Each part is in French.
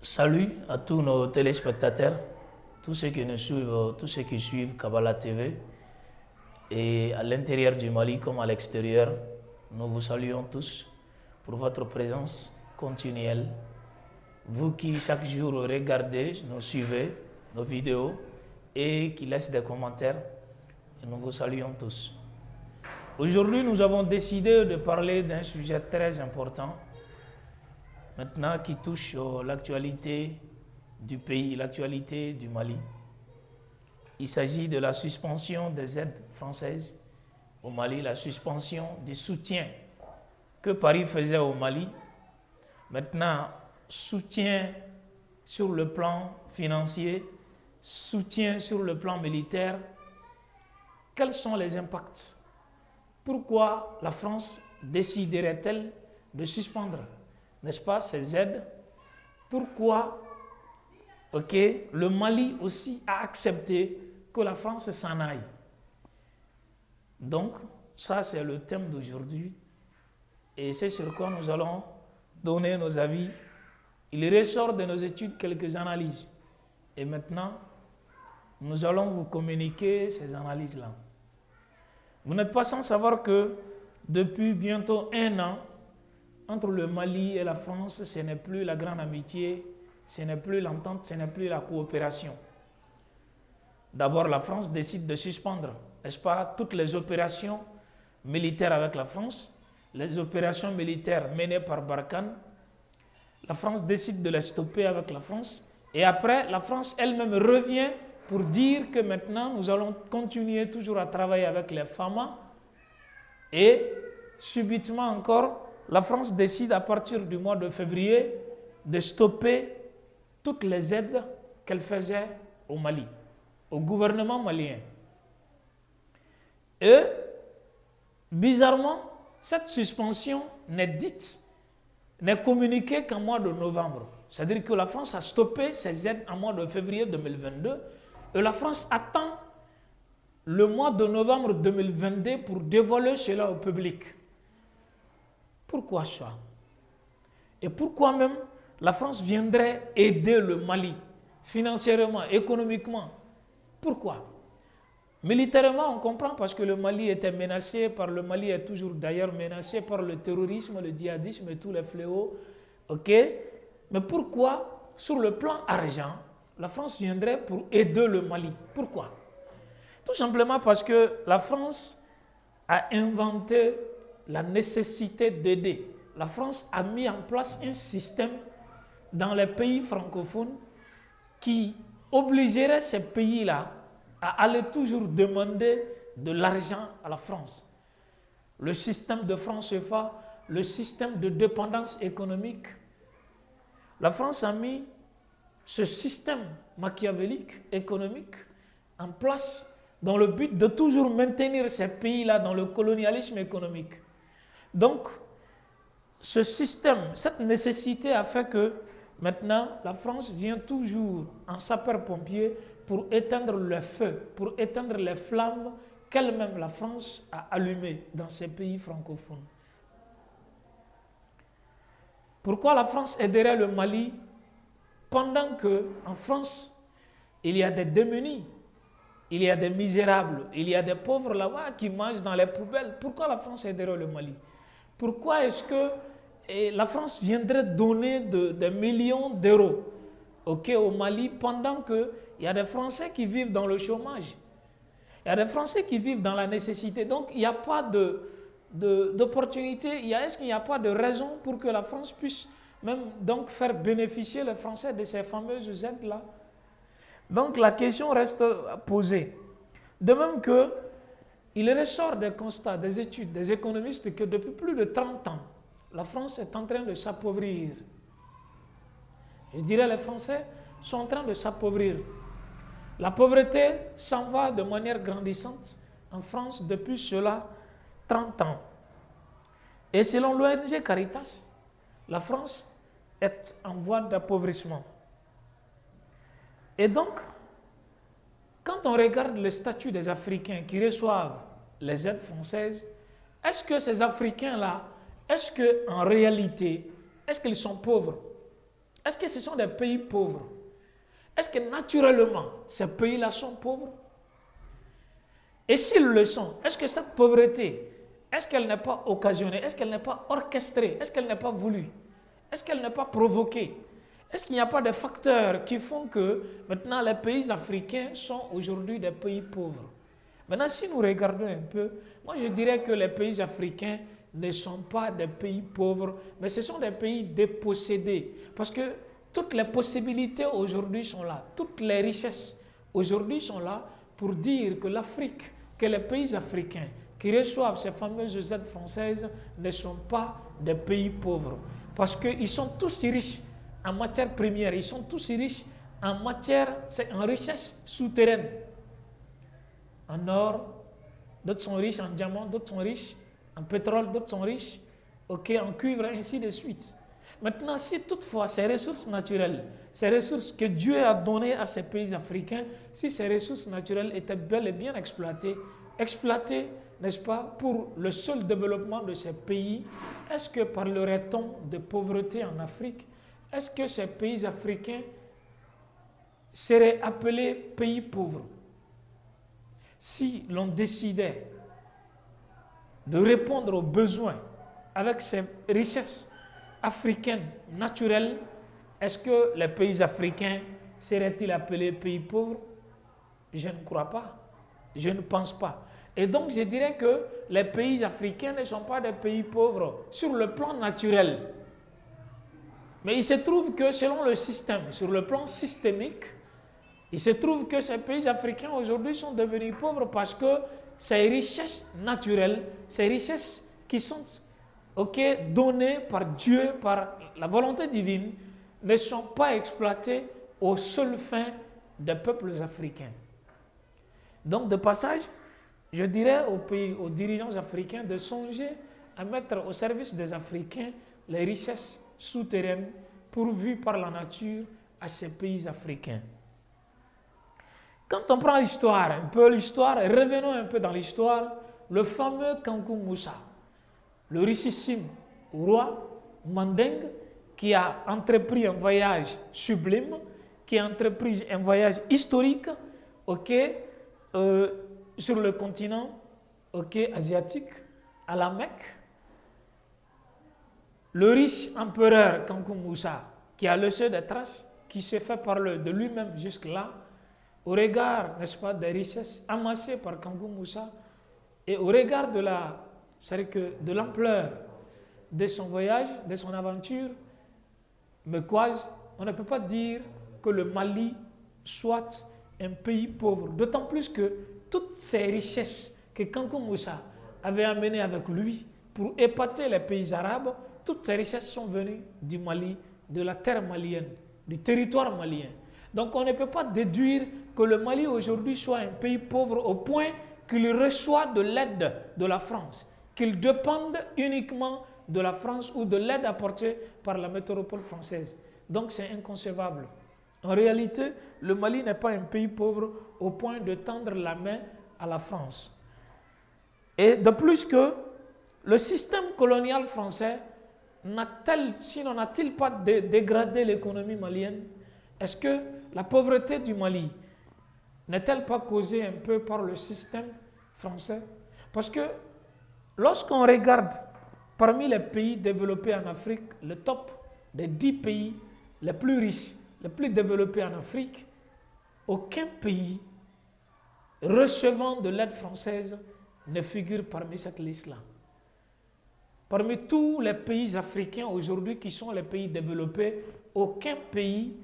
Salut à tous nos téléspectateurs, tous ceux qui nous suivent, tous ceux qui suivent Kabbalah TV et à l'intérieur du Mali comme à l'extérieur. Nous vous saluons tous pour votre présence continuelle. Vous qui chaque jour regardez, nous suivez nos vidéos et qui laissent des commentaires, nous vous saluons tous. Aujourd'hui, nous avons décidé de parler d'un sujet très important, maintenant qui touche l'actualité du pays, l'actualité du Mali. Il s'agit de la suspension des aides françaises au Mali, la suspension du soutien que Paris faisait au Mali. Maintenant, soutien sur le plan financier, soutien sur le plan militaire. Quels sont les impacts? Pourquoi la France déciderait-elle de suspendre, n'est-ce pas, ces aides? Pourquoi le Mali aussi a accepté que la France s'en aille? Donc, ça c'est le thème d'aujourd'hui et c'est sur quoi nous allons donner nos avis. Il ressort de nos études quelques analyses et maintenant, nous allons vous communiquer ces analyses-là. Vous n'êtes pas sans savoir que depuis bientôt 1 an, entre le Mali et la France, ce n'est plus la grande amitié, ce n'est plus l'entente, ce n'est plus la coopération. D'abord, la France décide de suspendre, n'est-ce pas, toutes les opérations militaires avec la France, les opérations militaires menées par Barkhane. La France décide de les stopper avec la France et après, la France elle-même revient pour dire que maintenant, nous allons continuer toujours à travailler avec les FAMA et subitement encore, la France décide à partir du mois de février de stopper toutes les aides qu'elle faisait au Mali, au gouvernement malien. Et bizarrement, cette suspension n'est communiquée qu'en mois de novembre. C'est-à-dire que la France a stoppé ses aides en mois de février 2022 et la France attend le mois de novembre 2022 pour dévoiler cela au public. Pourquoi ça? Et pourquoi même la France viendrait aider le Mali financièrement, économiquement? Pourquoi? Militairement, on comprend parce que le Mali était menacé le Mali est toujours d'ailleurs menacé par le terrorisme, le djihadisme et tous les fléaux. Mais pourquoi, sur le plan argent, la France viendrait pour aider le Mali? Pourquoi? Tout simplement parce que la France a inventé la nécessité d'aider. La France a mis en place un système dans les pays francophones qui obligerait ces pays-là à aller toujours demander de l'argent à la France. Le système de franc CFA, le système de dépendance économique. La France a mis ce système machiavélique économique en place dans le but de toujours maintenir ces pays-là dans le colonialisme économique. Donc, ce système, cette nécessité a fait que maintenant, la France vient toujours en sapeur-pompier pour éteindre le feu, pour éteindre les flammes qu'elle-même, la France, a allumées dans ces pays francophones. Pourquoi la France aiderait le Mali pendant qu'en France, il y a des démunis, il y a des misérables, il y a des pauvres là-bas qui mangent dans les poubelles? Pourquoi la France aiderait le Mali? Pourquoi est-ce que la France viendrait donner des millions d'euros au Mali pendant qu'il y a des Français qui vivent dans le chômage? Il y a des Français qui vivent dans la nécessité. Donc, il n'y a pas d'opportunité, est-ce qu'il n'y a pas de raison pour que la France puisse même donc faire bénéficier les Français de ces fameuses aides-là? Donc, la question reste posée. De même qu'il ressort des constats, des études, des économistes que depuis plus de 30 ans, la France est en train de s'appauvrir. Je dirais les Français sont en train de s'appauvrir. La pauvreté s'en va de manière grandissante en France depuis cela 30 ans. Et selon l'ONG Caritas, la France est en voie d'appauvrissement. Et donc, quand on regarde le statut des Africains qui reçoivent les aides françaises, est-ce que ces Africains-là, est-ce qu'en réalité, est-ce qu'ils sont pauvres? Est-ce que ce sont des pays pauvres? Est-ce que naturellement, ces pays-là sont pauvres? Et s'ils le sont, est-ce que cette pauvreté, est-ce qu'elle n'est pas occasionnée? Est-ce qu'elle n'est pas orchestrée? Est-ce qu'elle n'est pas voulue? Est-ce qu'elle n'est pas provoquée? Est-ce qu'il n'y a pas des facteurs qui font que maintenant les pays africains sont aujourd'hui des pays pauvres? Maintenant, si nous regardons un peu, moi je dirais que les pays africains ne sont pas des pays pauvres, mais ce sont des pays dépossédés. Parce que toutes les possibilités aujourd'hui sont là, toutes les richesses aujourd'hui sont là pour dire que l'Afrique, que les pays africains qui reçoivent ces fameuses aides françaises ne sont pas des pays pauvres. Parce qu'ils sont tous riches en matière première, ils sont tous riches en richesse souterraine. En or, d'autres sont riches en diamants, d'autres sont riches en pétrole, d'autres sont riches en cuivre, ainsi de suite. Maintenant, si toutefois ces ressources naturelles, ces ressources que Dieu a données à ces pays africains, si ces ressources naturelles étaient bel et bien exploitées, n'est-ce pas, pour le seul développement de ces pays, est-ce que parlerait-on de pauvreté en Afrique? Est-ce que ces pays africains seraient appelés pays pauvres? Si l'on décidait de répondre aux besoins avec ces richesses africaines naturelles, est-ce que les pays africains seraient-ils appelés pays pauvres? Je ne crois pas. Je ne pense pas. Et donc je dirais que les pays africains ne sont pas des pays pauvres sur le plan naturel. Mais il se trouve que selon le système, sur le plan systémique, il se trouve que ces pays africains aujourd'hui sont devenus pauvres parce que ces richesses naturelles, ces richesses qui sont données par Dieu, par la volonté divine, ne sont pas exploitées aux seules fins des peuples africains. Donc de passage, je dirais aux dirigeants africains de songer à mettre au service des Africains les richesses souterraines pourvues par la nature à ces pays africains. Quand on prend l'histoire, revenons un peu dans l'histoire, le fameux Kankou Moussa, le richissime roi Mandeng, qui a entrepris un voyage sublime, qui a entrepris un voyage historique, sur le continent asiatique, à la Mecque. Le riche empereur Kankou Moussa, qui a laissé des traces, qui s'est fait parler de lui-même jusque-là, au regard, n'est-ce pas, des richesses amassées par Kankou Moussa, et au regard de l'ampleur de son voyage, de son aventure, on ne peut pas dire que le Mali soit un pays pauvre, d'autant plus que toutes ces richesses que Kankou Moussa avait amenées avec lui pour épater les pays arabes, toutes ces richesses sont venues du Mali, de la terre malienne, du territoire malien. Donc on ne peut pas déduire que le Mali aujourd'hui soit un pays pauvre au point qu'il reçoit de l'aide de la France, qu'il dépende uniquement de la France ou de l'aide apportée par la métropole française. Donc c'est inconcevable. En réalité, le Mali n'est pas un pays pauvre au point de tendre la main à la France. Et de plus que le système colonial français n'a-t-il pas dégradé l'économie malienne? Est-ce que la pauvreté du Mali n'est-elle pas causée un peu par le système français? Parce que lorsqu'on regarde parmi les pays développés en Afrique, le top des 10 pays les plus riches, les plus développés en Afrique, aucun pays recevant de l'aide française ne figure parmi cette liste-là. Parmi tous les pays africains aujourd'hui qui sont les pays développés, aucun pays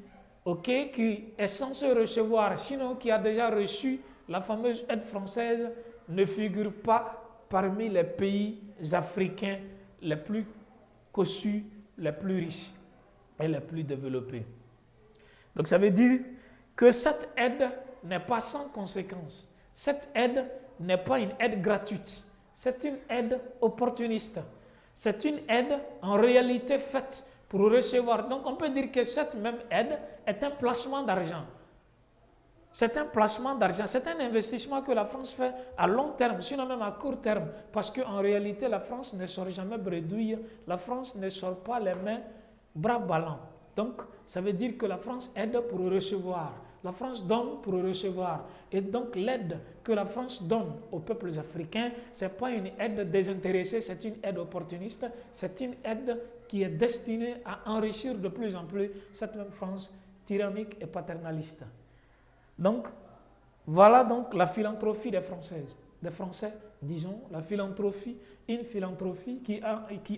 qui est censé recevoir, sinon qui a déjà reçu la fameuse aide française, ne figure pas parmi les pays africains les plus cossus, les plus riches et les plus développés. Donc ça veut dire que cette aide n'est pas sans conséquence. Cette aide n'est pas une aide gratuite. C'est une aide opportuniste. C'est une aide en réalité faite pour recevoir. Donc on peut dire que cette même aide est un placement d'argent. C'est un placement d'argent, c'est un investissement que la France fait à long terme, sinon même à court terme. Parce qu'en réalité, la France ne sort jamais bredouille, la France ne sort pas les mains bras ballants. Donc, ça veut dire que la France aide pour recevoir. La France donne pour recevoir. Et donc, l'aide que la France donne aux peuples africains, ce n'est pas une aide désintéressée, c'est une aide opportuniste, c'est une aide qui est destinée à enrichir de plus en plus cette même France tyrannique et paternaliste. Donc, voilà donc la philanthropie des Françaises, des Français, disons, la philanthropie, une philanthropie qui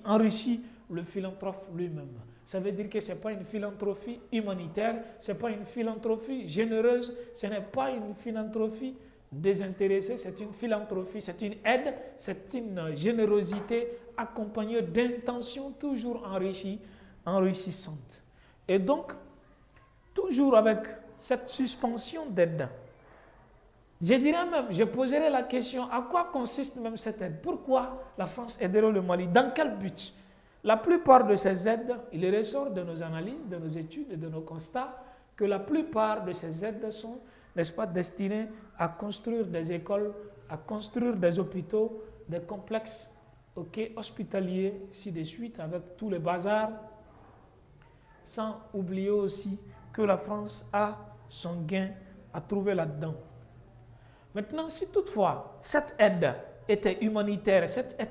enrichit le philanthrope lui-même. Ça veut dire que ce n'est pas une philanthropie humanitaire, ce n'est pas une philanthropie généreuse, ce n'est pas une philanthropie désintéressée, c'est une philanthropie, c'est une aide, c'est une générosité accompagnée d'intentions toujours enrichissantes. Et donc, toujours avec cette suspension d'aide, je dirais même, je poserai la question, à quoi consiste même cette aide? Pourquoi la France aiderait le Mali? Dans quel but? La plupart de ces aides, il ressort de nos analyses, de nos études et de nos constats que la plupart de ces aides sont, n'est-ce pas, destinées à construire des écoles, à construire des hôpitaux, des complexes hospitaliers, ainsi de suite, avec tous les bazars, sans oublier aussi que la France a son gain à trouver là-dedans. Maintenant, si toutefois cette aide était humanitaire, cette aide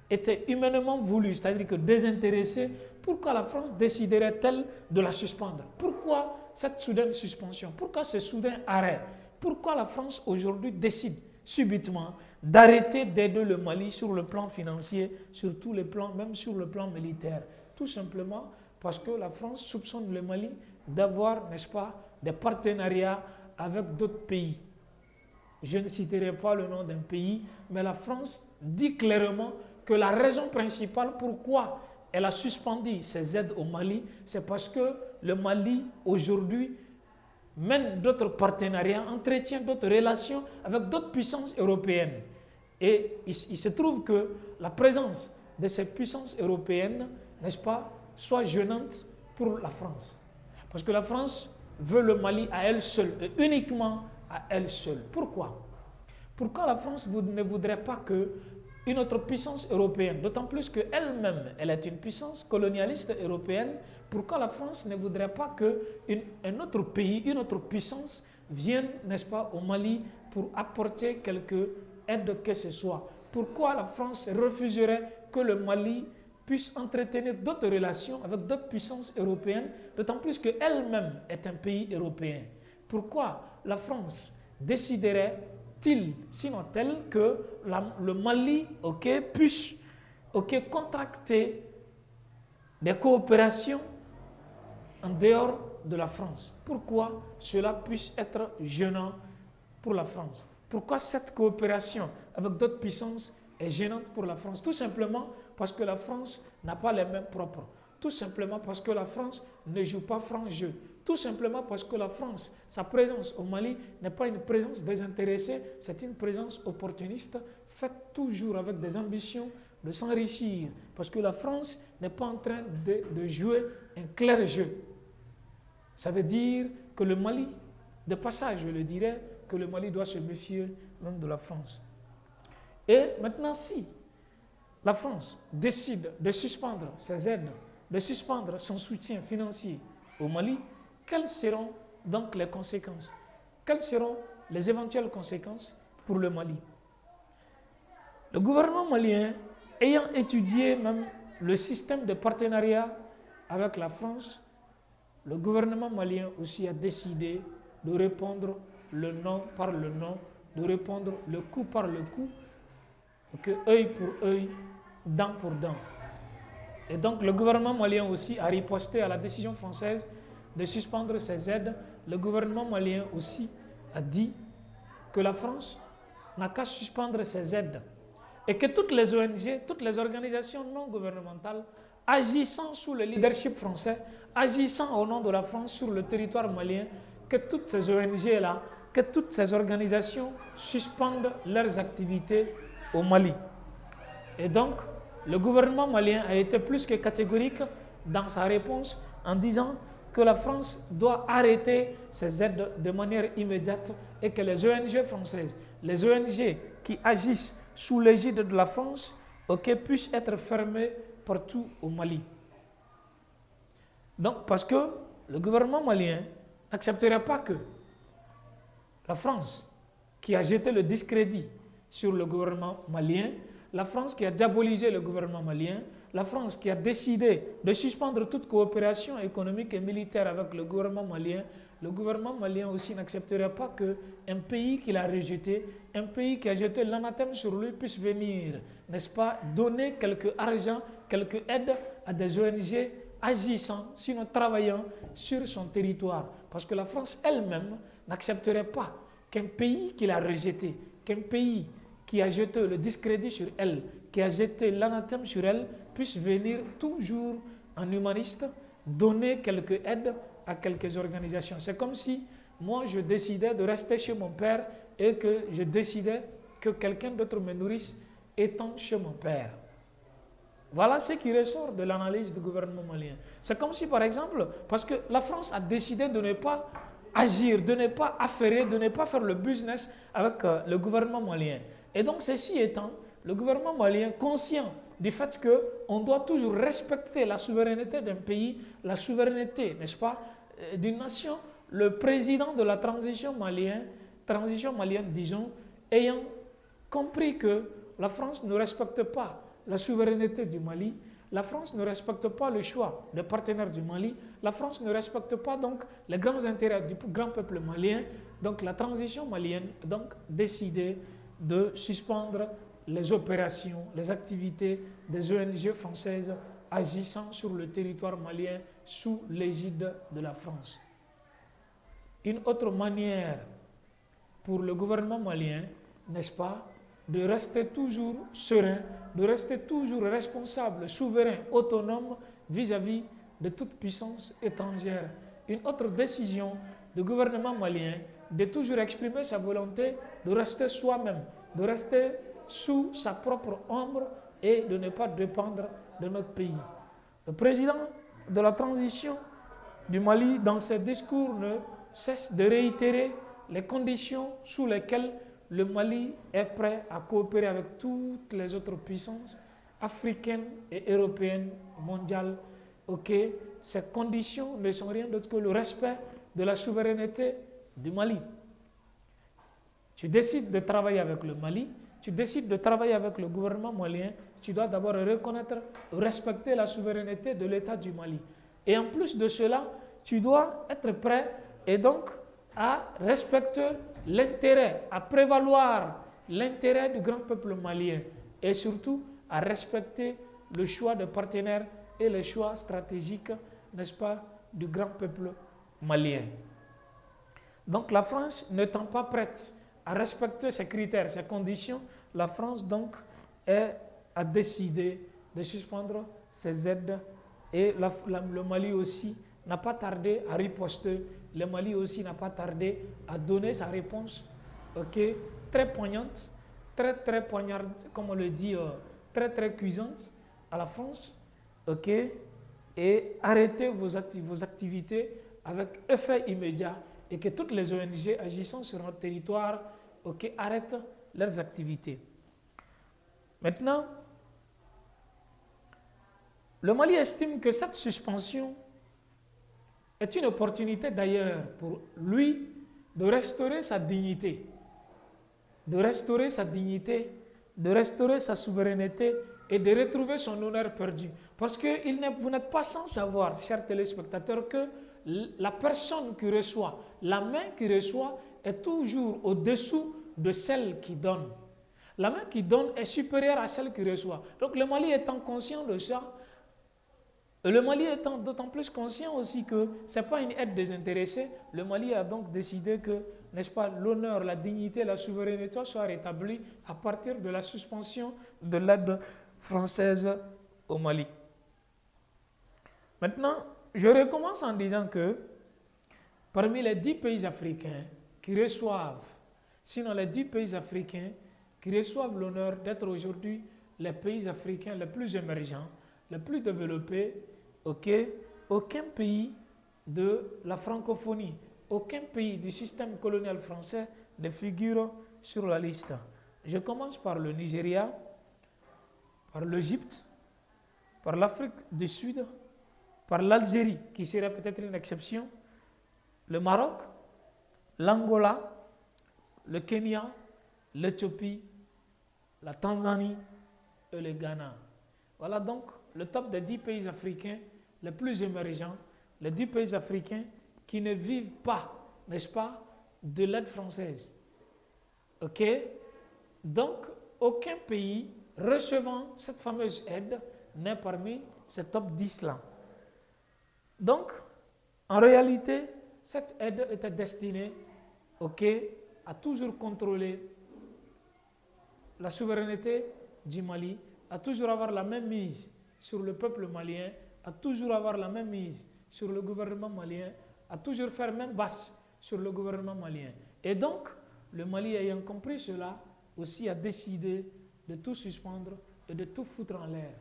était humainement voulue, c'est-à-dire que désintéressée, pourquoi la France déciderait-elle de la suspendre? Pourquoi cette soudaine suspension? Pourquoi ce soudain arrêt? Pourquoi la France aujourd'hui décide subitement d'arrêter d'aider le Mali sur le plan financier, sur tous les plans, même sur le plan militaire? Tout simplement parce que la France soupçonne le Mali d'avoir, n'est-ce pas, des partenariats avec d'autres pays. Je ne citerai pas le nom d'un pays, mais la France dit clairement que la raison principale pourquoi elle a suspendu ses aides au Mali, c'est parce que le Mali aujourd'hui mène d'autres partenariats, entretient d'autres relations avec d'autres puissances européennes. Et il se trouve que la présence de ces puissances européennes, n'est-ce pas, soit gênante pour la France. Parce que la France veut le Mali à elle seule, et uniquement à elle seule. Pourquoi? Pourquoi la France ne voudrait pas qu'une autre puissance européenne, d'autant plus qu'elle-même, elle est une puissance colonialiste européenne, pourquoi la France ne voudrait pas qu'un autre pays, une autre puissance vienne, n'est-ce pas, au Mali pour apporter quelque aide que ce soit? Pourquoi la France refuserait que le Mali puisse entretenir d'autres relations avec d'autres puissances européennes, d'autant plus qu'elle-même est un pays européen? Pourquoi la France déciderait-il, sinon tel que le Mali puisse contracter des coopérations en dehors de la France? Pourquoi cela puisse être gênant pour la France? Pourquoi cette coopération avec d'autres puissances est gênante pour la France? Tout simplement parce que la France n'a pas les mêmes propres. Tout simplement parce que la France ne joue pas franc jeu. Tout simplement parce que la France, sa présence au Mali n'est pas une présence désintéressée, c'est une présence opportuniste, faite toujours avec des ambitions de s'enrichir. Parce que la France n'est pas en train de jouer un clair jeu. Ça veut dire que le Mali, de passage je le dirais, que le Mali doit se méfier même de la France. Et maintenant, si la France décide de suspendre ses aides, de suspendre son soutien financier au Mali, quelles seront donc les conséquences? Quelles seront les éventuelles conséquences pour le Mali? Le gouvernement malien, ayant étudié même le système de partenariat avec la France, le gouvernement malien aussi a décidé de répondre le non par le non, de répondre le coup par le coup, que œil pour œil, dent pour dent. Et donc le gouvernement malien aussi a riposté à la décision française de suspendre ses aides. Le gouvernement malien aussi a dit que la France n'a qu'à suspendre ses aides et que toutes les ONG, toutes les organisations non gouvernementales agissant sous le leadership français, agissant au nom de la France sur le territoire malien, que toutes ces ONG-là, que toutes ces organisations suspendent leurs activités au Mali. Et donc, le gouvernement malien a été plus que catégorique dans sa réponse en disant que la France doit arrêter ses aides de manière immédiate et que les ONG françaises, les ONG qui agissent sous l'égide de la France, puissent être fermées partout au Mali. Donc, parce que le gouvernement malien n'accepterait pas que la France, qui a jeté le discrédit sur le gouvernement malien, la France qui a diabolisé le gouvernement malien, la France qui a décidé de suspendre toute coopération économique et militaire avec le gouvernement malien aussi n'accepterait pas qu'un pays qu'il a rejeté, un pays qui a jeté l'anathème sur lui puisse venir, n'est-ce pas, donner quelque argent, quelque aide à des ONG agissant, sinon travaillant sur son territoire. Parce que la France elle-même n'accepterait pas qu'un pays qu'il a rejeté, qu'un pays qui a jeté le discrédit sur elle, qui a jeté l'anathème sur elle, puisse venir toujours en humaniste donner quelque aide à quelques organisations. C'est comme si moi je décidais de rester chez mon père et que je décidais que quelqu'un d'autre me nourrisse étant chez mon père. Voilà ce qui ressort de l'analyse du gouvernement malien. C'est comme si par exemple, parce que la France a décidé de ne pas agir, de ne pas affairer, de ne pas faire le business avec le gouvernement malien. Et donc ceci étant, le gouvernement malien, conscient du fait qu'on doit toujours respecter la souveraineté d'un pays, la souveraineté, n'est-ce pas, d'une nation, le président de la transition malienne, disons, ayant compris que la France ne respecte pas la souveraineté du Mali, la France ne respecte pas le choix des partenaires du Mali, la France ne respecte pas donc les grands intérêts du grand peuple malien, donc la transition malienne a donc décidé de suspendre les opérations, les activités des ONG françaises agissant sur le territoire malien sous l'égide de la France. Une autre manière pour le gouvernement malien, n'est-ce pas, de rester toujours serein, de rester toujours responsable, souverain, autonome vis-à-vis de toute puissance étrangère. Une autre décision du gouvernement malien, de toujours exprimer sa volonté de rester soi-même, de rester sous sa propre ombre et de ne pas dépendre de notre pays. Le président de la transition du Mali, dans ses discours, ne cesse de réitérer les conditions sous lesquelles le Mali est prêt à coopérer avec toutes les autres puissances africaines et européennes, mondiales. Ok, ces conditions ne sont rien d'autre que le respect de la souveraineté du Mali. Tu décides de travailler avec le Mali, tu décides de travailler avec le gouvernement malien, tu dois d'abord reconnaître, respecter la souveraineté de l'État du Mali. Et en plus de cela, tu dois être prêt et donc à respecter l'intérêt, à prévaloir l'intérêt du grand peuple malien et surtout à respecter le choix de partenaires et les choix stratégiques, n'est-ce pas, du grand peuple malien. Donc la France n'étant pas prête à respecter ces critères, ces conditions, la France donc a décidé de suspendre ces aides et le Mali aussi n'a pas tardé à riposter. Le Mali aussi n'a pas tardé à donner sa réponse, okay, très poignante, très poignarde, comme on le dit, très cuisante à la France, okay, et arrêtez vos activités avec effet immédiat et que toutes les ONG agissant sur notre territoire, okay, arrêtent leurs activités. Maintenant, le Mali estime que cette suspension est une opportunité d'ailleurs pour lui de restaurer sa dignité, de restaurer sa souveraineté et de retrouver son honneur perdu. Parce que vous n'êtes pas sans savoir, chers téléspectateurs, que la personne qui reçoit, la main qui reçoit est toujours au-dessous de celle qui donne. La main qui donne est supérieure à celle qui reçoit. Donc le Mali étant conscient de ça, le Mali étant d'autant plus conscient aussi que ce n'est pas une aide désintéressée, le Mali a donc décidé que, n'est-ce pas, l'honneur, la dignité, la souveraineté soient rétablies à partir de la suspension de l'aide française au Mali. Maintenant, je recommence en disant que parmi les 10 pays africains qui reçoivent, sinon les 10 pays africains qui reçoivent l'honneur d'être aujourd'hui les pays africains les plus émergents, les plus développés, okay, aucun pays de la francophonie, aucun pays du système colonial français ne figure sur la liste. Je commence par le Nigeria, par l'Égypte, par l'Afrique du Sud, par l'Algérie, qui serait peut-être une exception, le Maroc, l'Angola, le Kenya, l'Éthiopie, la Tanzanie et le Ghana. Voilà donc le top des 10 pays africains les plus émergents, les 10 pays africains qui ne vivent pas, n'est-ce pas, de l'aide française. Ok? Donc, aucun pays recevant cette fameuse aide n'est parmi ces top 10-là. Donc, en réalité, cette aide était destinée, ok, à toujours contrôler la souveraineté du Mali, à toujours avoir la même mise sur le peuple malien, à toujours avoir la même mise sur le gouvernement malien, à toujours faire main basse sur le gouvernement malien. Et donc, le Mali ayant compris cela, aussi a décidé de tout suspendre et de tout foutre en l'air.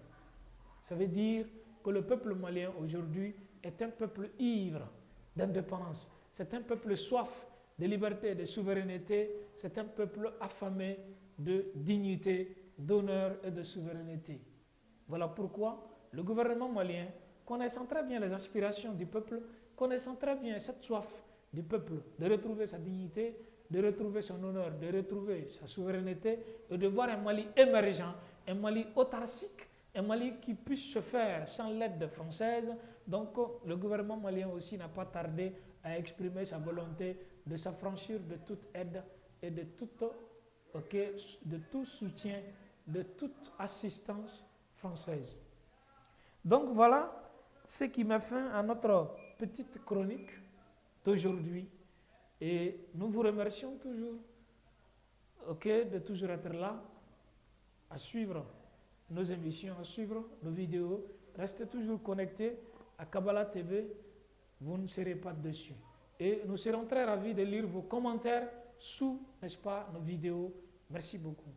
Ça veut dire que le peuple malien aujourd'hui est un peuple ivre d'indépendance. C'est un peuple soif de liberté et de souveraineté. C'est un peuple affamé de dignité, d'honneur et de souveraineté. Voilà pourquoi le gouvernement malien, connaissant très bien les aspirations du peuple, connaissant très bien cette soif du peuple de retrouver sa dignité, de retrouver son honneur, de retrouver sa souveraineté et de voir un Mali émergent, un Mali autarcique, un Mali qui puisse se faire sans l'aide française. Donc le gouvernement malien aussi n'a pas tardé à exprimer sa volonté de s'affranchir de toute aide et de tout soutien, de toute assistance française. Donc voilà ce qui met fin à notre petite chronique d'aujourd'hui. Et nous vous remercions toujours, de toujours être là, à suivre nos émissions, à suivre nos vidéos. Restez toujours connectés à Kabbalah TV, vous ne serez pas dessus. Et nous serons très ravis de lire vos commentaires sous, n'est-ce pas, nos vidéos. Merci beaucoup.